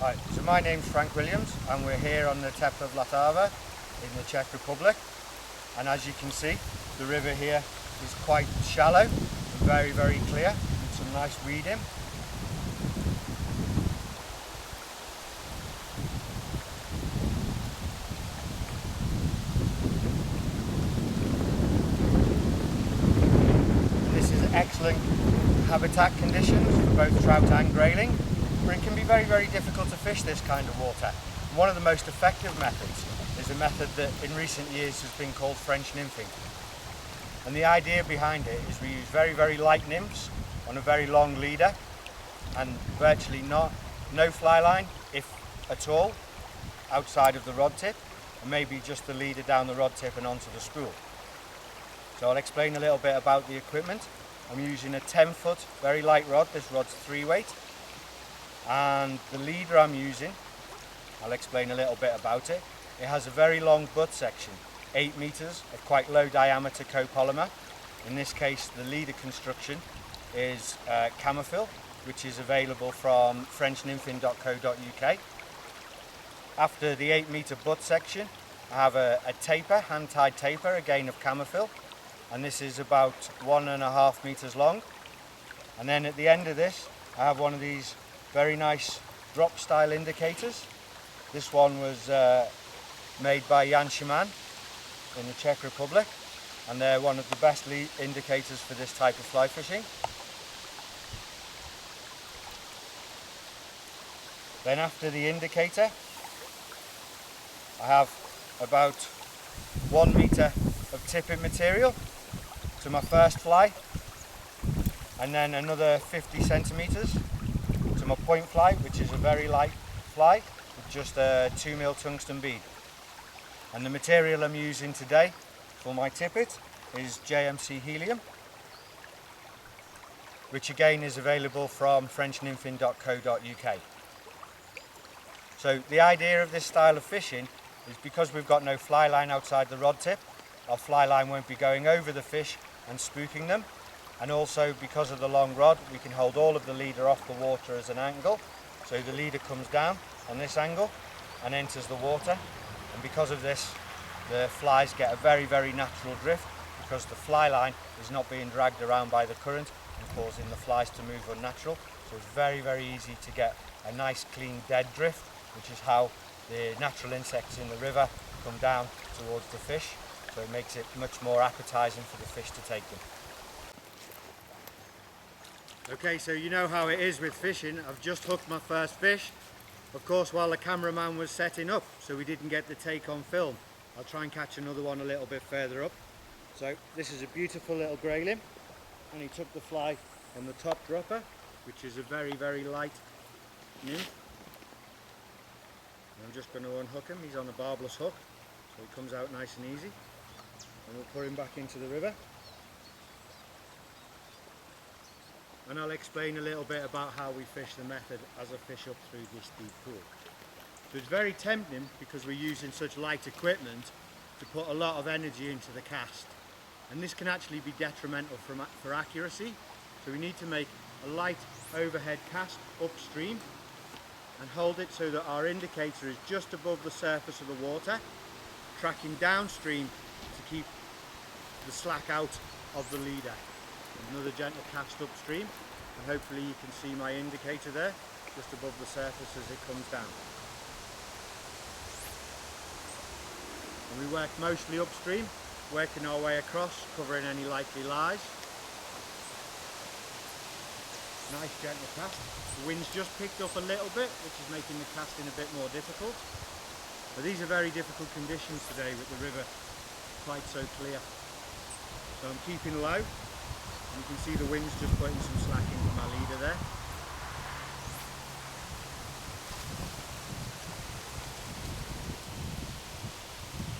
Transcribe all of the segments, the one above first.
Hi, so my name's Frank Williams and we're here on the Tep of Vltava in the Czech Republic, and as you can see the river here is quite shallow and very clear with some nice weeding. This is excellent habitat conditions for both trout and grayling, but it can be very difficult to fish this kind of water. One of the most effective methods is a method that in recent years has been called French nymphing. And the idea behind it is we use very light nymphs on a very long leader and virtually no fly line, if at all, outside of the rod tip, and maybe just the leader down the rod tip and onto the spool. So I'll explain a little bit about the equipment. I'm using a 10-foot very light rod. This rod's 3-weight, and the leader I'm using, I'll explain a little bit about it. It has a very long butt section, 8 meters of quite low diameter copolymer. In this case the leader construction is Camafil, which is available from frenchnymphing.co.uk. After the 8-meter butt section I have a taper, hand-tied taper, again of Camafil, and this is about 1.5 meters long. And then at the end of this I have one of these very nice drop style indicators. This one was made by Jan Szyman in the Czech Republic, and they're one of the best indicators for this type of fly fishing. Then after the indicator I have about 1 meter of tippet material to my first fly, and then another 50 centimeters to my point fly, which is a very light fly with just a 2mm tungsten bead. And the material I'm using today for my tippet is JMC helium, which again is available from frenchnymphing.co.uk. So the idea of this style of fishing is because we've got no fly line outside the rod tip, our fly line won't be going over the fish and spooking them, and also because of the long rod we can hold all of the leader off the water as an angle, so the leader comes down on this angle and enters the water, and because of this the flies get a very natural drift, because the fly line is not being dragged around by the current and causing the flies to move unnatural. So it's very easy to get a nice clean dead drift, which is how the natural insects in the river come down towards the fish, so it makes it much more appetizing for the fish to take them. Okay, so you know how it is with fishing. I've just hooked my first fish, of course while the cameraman was setting up, so we didn't get the take on film. I'll try and catch another one a little bit further up. So this is a beautiful little grayling, and he took the fly on the top dropper, which is a very light nymph. I'm just going to unhook him. He's on a barbless hook, so he comes out nice and easy, and we'll put him back into the river. And I'll explain a little bit about how we fish the method as I fish up through this deep pool. So it's very tempting, because we're using such light equipment, to put a lot of energy into the cast, and this can actually be detrimental for accuracy. So we need to make a light overhead cast upstream and hold it so that our indicator is just above the surface of the water, tracking downstream to keep the slack out of the leader. Another gentle cast upstream, and hopefully you can see my indicator there just above the surface as it comes down. And we work mostly upstream, working our way across, covering any likely lies. Nice gentle cast. The wind's just picked up a little bit, which is making the casting a bit more difficult. But these are very difficult conditions today with the river quite so clear. So I'm keeping low. You can see the wind's just putting some slack into my leader there.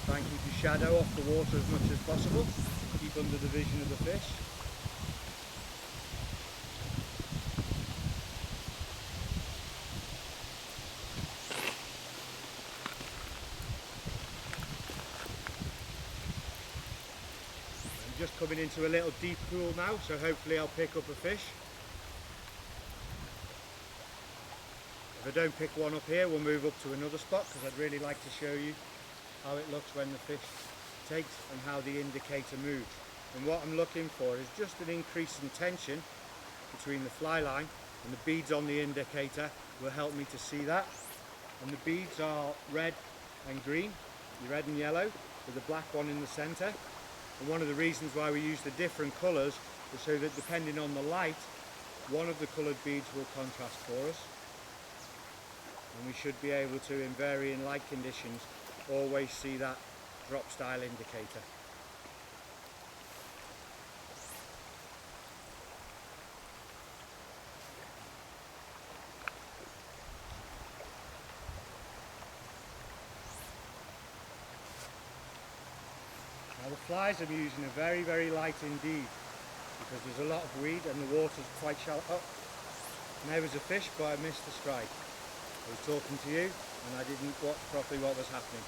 Try and keep your shadow off the water as much as possible. Keep under the vision of the fish. Just coming into a little deep pool now, so hopefully I'll pick up a fish. If I don't pick one up here, we'll move up to another spot because I'd really like to show you how it looks when the fish takes and how the indicator moves. And what I'm looking for is just an increase in tension between the fly line and the beads on the indicator will help me to see that. And the beads are red and green, the red and yellow, with a black one in the center. And one of the reasons why we use the different colors is so that depending on the light, one of the colored beads will contrast for us. And we should be able to, in varying light conditions, always see that drop style indicator. Now the flies I'm using are very, very light indeed because there's a lot of weed and the water's quite shallow. Oh, there was a fish, but I missed the strike. I was talking to you and I didn't watch properly what was happening.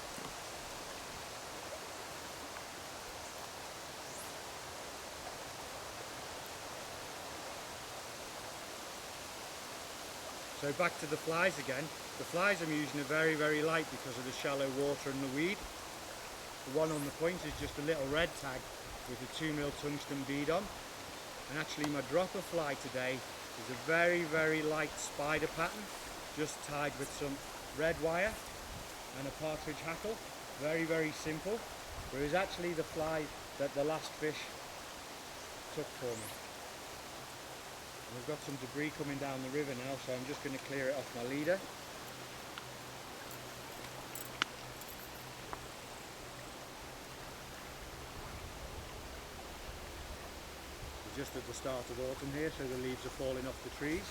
So back to the flies again. The flies I'm using are very, very light because of the shallow water and the weed. The one on the point is just a little red tag with a 2mm tungsten bead on. And actually my dropper fly today is a very, very light spider pattern, just tied with some red wire and a partridge hackle. Very, very simple. Whereas actually the fly that the last fish took for me. And we've got some debris coming down the river now, so I'm just going to clear it off my leader. We're just at the start of autumn here, so the leaves are falling off the trees.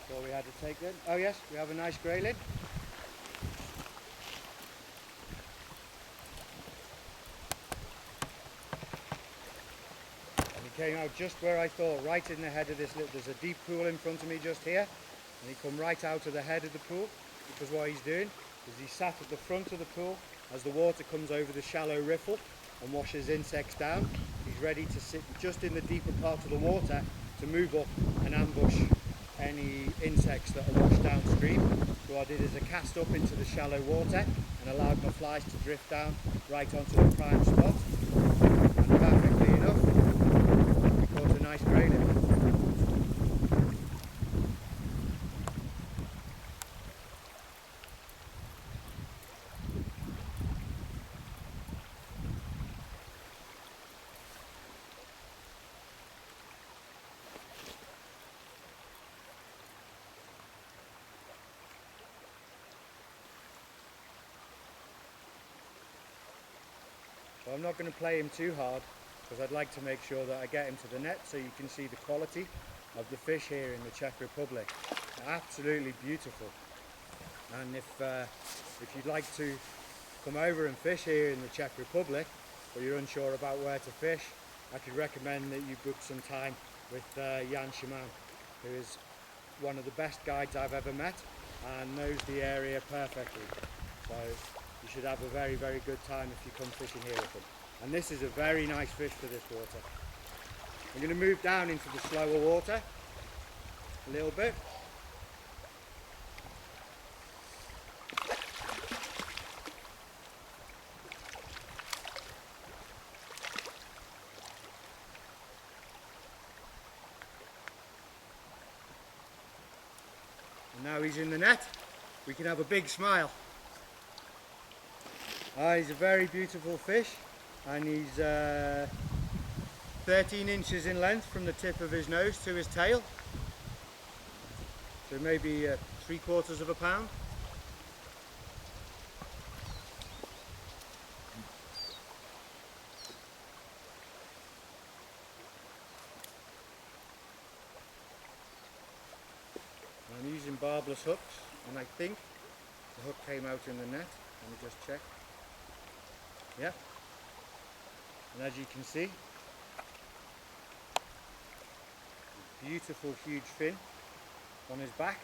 That's all we had to take then. Oh yes, we have a nice grayling. And he came out just where I thought, right in the head of this little, there's a deep pool in front of me just here. And he come right out of the head of the pool, because what he's doing is he sat at the front of the pool as the water comes over the shallow riffle and washes insects down. He's ready to sit just in the deeper part of the water to move up and ambush any insects that are washed downstream. So what I did is I cast up into the shallow water and allowed my flies to drift down right onto the prime spot. And perfectly enough, we caught a nice grayling. So I'm not going to play him too hard because I'd like to make sure that I get him to the net so you can see the quality of the fish here in the Czech Republic. They're absolutely beautiful. And if you'd like to come over and fish here in the Czech Republic, but you're unsure about where to fish, I could recommend that you book some time with Jan Szyman, who is one of the best guides I've ever met. and knows the area perfectly. So you should have a very, very good time if you come fishing here with him. And this is a very nice fish for this water. I'm going to move down into the slower water a little bit. And now he's in the net, we can have a big smile. He's a very beautiful fish, and he's 13 inches in length from the tip of his nose to his tail. So maybe 3/4 of a pound. I'm using barbless hooks, and I think the hook came out in the net. Let me just check. Yeah. And as you can see, beautiful huge fin on his back,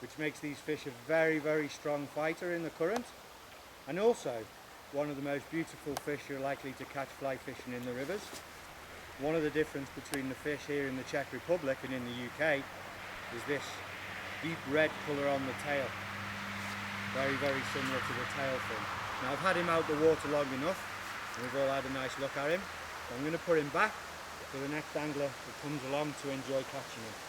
which makes these fish a very, very strong fighter in the current, and also one of the most beautiful fish you're likely to catch fly fishing in the rivers. One of the difference between the fish here in the Czech Republic and in the UK is this deep red colour on the tail. Very, very similar to the tail fin. Now I've had him out the water long enough, and we've all had a nice look at him. So I'm going to put him back for the next angler that comes along to enjoy catching him.